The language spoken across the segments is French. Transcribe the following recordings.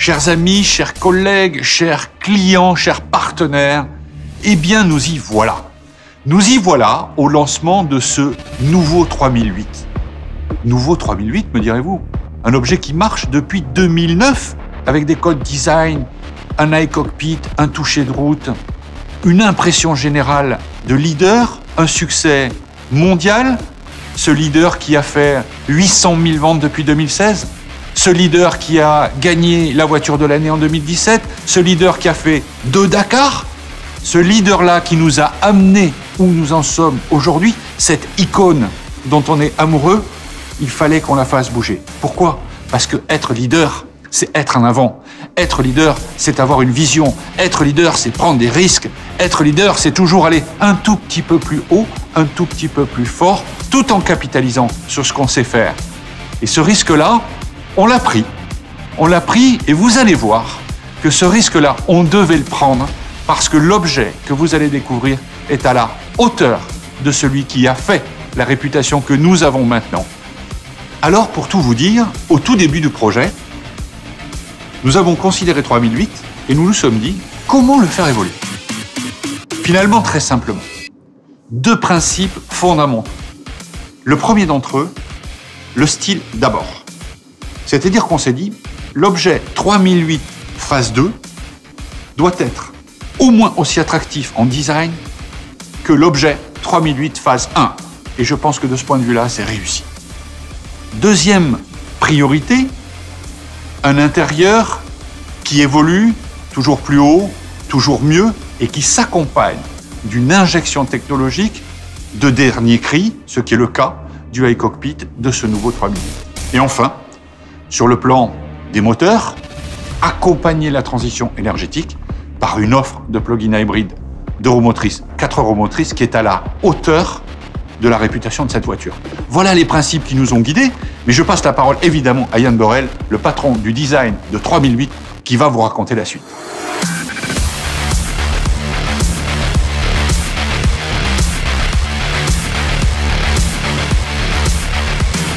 Chers amis, chers collègues, chers clients, chers partenaires, eh bien nous y voilà. Nous y voilà au lancement de ce nouveau 3008. Nouveau 3008, me direz-vous? Un objet qui marche depuis 2009 avec des codes design, un iCockpit, un toucher de route, une impression générale de leader, un succès mondial. Ce leader qui a fait 800 000 ventes depuis 2016. Ce leader qui a gagné la voiture de l'année en 2017, ce leader qui a fait 2 Dakar, ce leader-là qui nous a amenés où nous en sommes aujourd'hui, cette icône dont on est amoureux, il fallait qu'on la fasse bouger. Pourquoi? Parce que être leader, c'est être en avant. Être leader, c'est avoir une vision. Être leader, c'est prendre des risques. Être leader, c'est toujours aller un tout petit peu plus haut, un tout petit peu plus fort, tout en capitalisant sur ce qu'on sait faire. Et ce risque-là, on l'a pris. On l'a pris et vous allez voir que ce risque-là, on devait le prendre parce que l'objet que vous allez découvrir est à la hauteur de celui qui a fait la réputation que nous avons maintenant. Alors, pour tout vous dire, au tout début du projet, nous avons considéré 3008 et nous nous sommes dit comment le faire évoluer. Finalement, très simplement, 2 principes fondamentaux. Le premier d'entre eux, le style d'abord. C'est-à-dire qu'on s'est dit, l'objet 3008 phase 2 doit être au moins aussi attractif en design que l'objet 3008 phase 1. Et je pense que de ce point de vue-là, c'est réussi. Deuxième priorité, un intérieur qui évolue toujours plus haut, toujours mieux, et qui s'accompagne d'une injection technologique de dernier cri, ce qui est le cas du iCockpit de ce nouveau 3008. Et enfin, sur le plan des moteurs, accompagner la transition énergétique par une offre de plug-in hybride 2 roues motrices, 4 roues motrices qui est à la hauteur de la réputation de cette voiture. Voilà les principes qui nous ont guidés, mais je passe la parole évidemment à Yann Borel, le patron du design de 3008, qui va vous raconter la suite.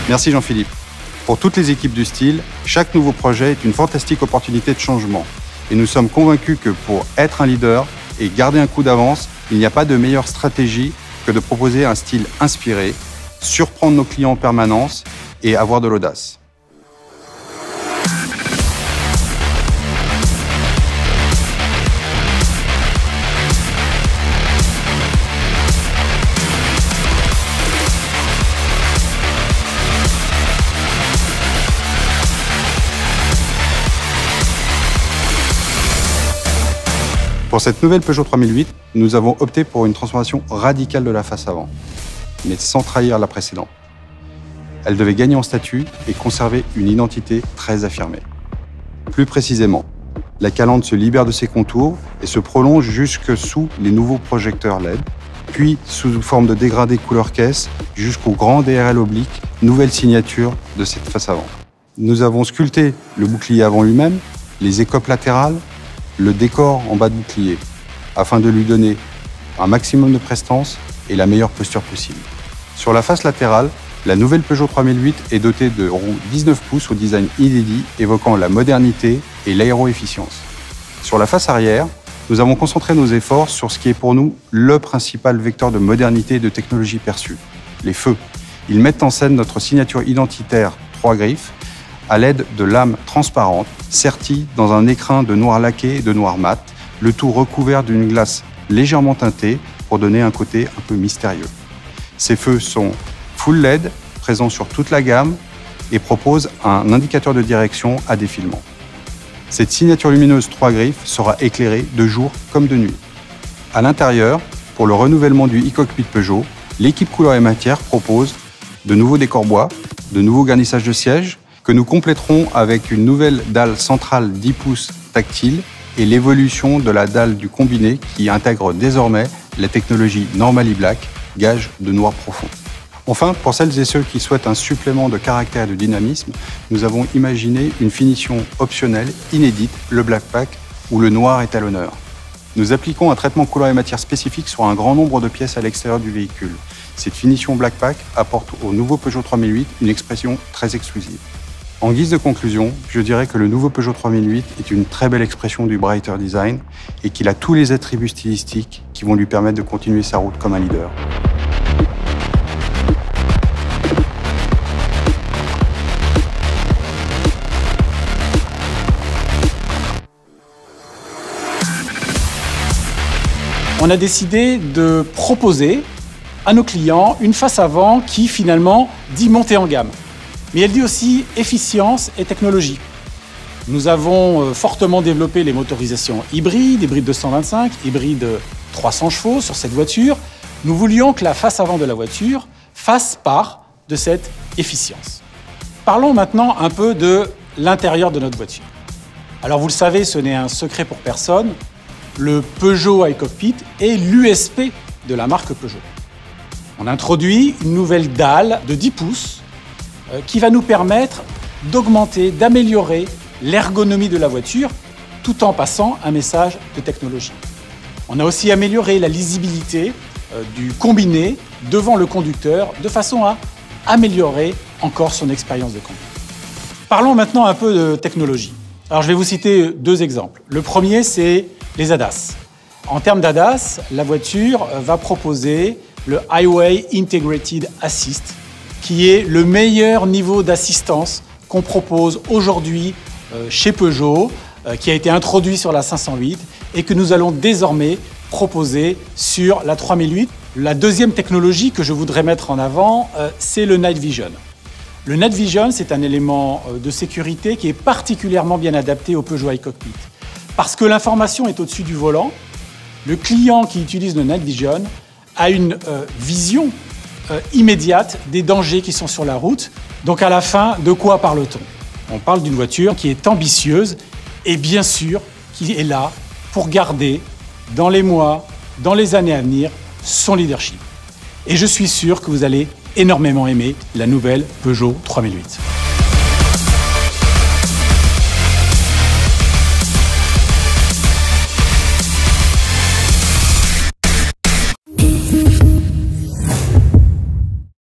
Merci Jean-Philippe. Pour toutes les équipes du style, chaque nouveau projet est une fantastique opportunité de changement. Et nous sommes convaincus que pour être un leader et garder un coup d'avance, il n'y a pas de meilleure stratégie que de proposer un style inspiré, surprendre nos clients en permanence et avoir de l'audace. Pour cette nouvelle Peugeot 3008, nous avons opté pour une transformation radicale de la face avant, mais sans trahir la précédente. Elle devait gagner en statut et conserver une identité très affirmée. Plus précisément, la calandre se libère de ses contours et se prolonge jusque sous les nouveaux projecteurs LED, puis sous forme de dégradé couleur caisse jusqu'au grand DRL oblique, nouvelle signature de cette face avant. Nous avons sculpté le bouclier avant lui-même, les écopes latérales, le décor en bas de bouclier, afin de lui donner un maximum de prestance et la meilleure posture possible. Sur la face latérale, la nouvelle Peugeot 3008 est dotée de roues 19 pouces au design inédit, évoquant la modernité et l'aéroefficience. Sur la face arrière, nous avons concentré nos efforts sur ce qui est pour nous le principal vecteur de modernité et de technologie perçue, les feux. Ils mettent en scène notre signature identitaire 3 griffes, à l'aide de lames transparentes, serties dans un écrin de noir laqué et de noir mat, le tout recouvert d'une glace légèrement teintée pour donner un côté un peu mystérieux. Ces feux sont full LED, présents sur toute la gamme, et proposent un indicateur de direction à défilement. Cette signature lumineuse 3 griffes sera éclairée de jour comme de nuit. À l'intérieur, pour le renouvellement du e-cockpit Peugeot, l'équipe couleur et matière propose de nouveaux décors bois, de nouveaux garnissages de sièges, que nous compléterons avec une nouvelle dalle centrale 10 pouces tactile et l'évolution de la dalle du combiné qui intègre désormais la technologie Normally Black, gage de noir profond. Enfin, pour celles et ceux qui souhaitent un supplément de caractère et de dynamisme, nous avons imaginé une finition optionnelle, inédite, le Black Pack, où le noir est à l'honneur. Nous appliquons un traitement couleur et matière spécifique sur un grand nombre de pièces à l'extérieur du véhicule. Cette finition Black Pack apporte au nouveau Peugeot 3008 une expression très exclusive. En guise de conclusion, je dirais que le nouveau Peugeot 3008 est une très belle expression du brighter design et qu'il a tous les attributs stylistiques qui vont lui permettre de continuer sa route comme un leader. On a décidé de proposer à nos clients une face avant qui finalement dit montée en gamme. Mais elle dit aussi efficience et technologie. Nous avons fortement développé les motorisations hybrides, hybride 225, hybride 300 chevaux sur cette voiture. Nous voulions que la face avant de la voiture fasse part de cette efficience. Parlons maintenant un peu de l'intérieur de notre voiture. Alors vous le savez, ce n'est un secret pour personne, le Peugeot iCockpit est l'USP de la marque Peugeot. On introduit une nouvelle dalle de 10 pouces qui va nous permettre d'augmenter, d'améliorer l'ergonomie de la voiture tout en passant un message de technologie. On a aussi amélioré la lisibilité du combiné devant le conducteur de façon à améliorer encore son expérience de conduite. Parlons maintenant un peu de technologie. Alors je vais vous citer 2 exemples. Le premier, c'est les ADAS. En termes d'ADAS, la voiture va proposer le Highway Integrated Assist, qui est le meilleur niveau d'assistance qu'on propose aujourd'hui chez Peugeot, qui a été introduit sur la 508 et que nous allons désormais proposer sur la 3008. La deuxième technologie que je voudrais mettre en avant, c'est le Night Vision. Le Night Vision, c'est un élément de sécurité qui est particulièrement bien adapté au Peugeot iCockpit. Parce que l'information est au-dessus du volant, le client qui utilise le Night Vision a une vision immédiate des dangers qui sont sur la route. Donc à la fin, de quoi parle-t-on? On parle d'une voiture qui est ambitieuse et bien sûr qui est là pour garder dans les mois, dans les années à venir, son leadership. Et je suis sûr que vous allez énormément aimer la nouvelle Peugeot 3008.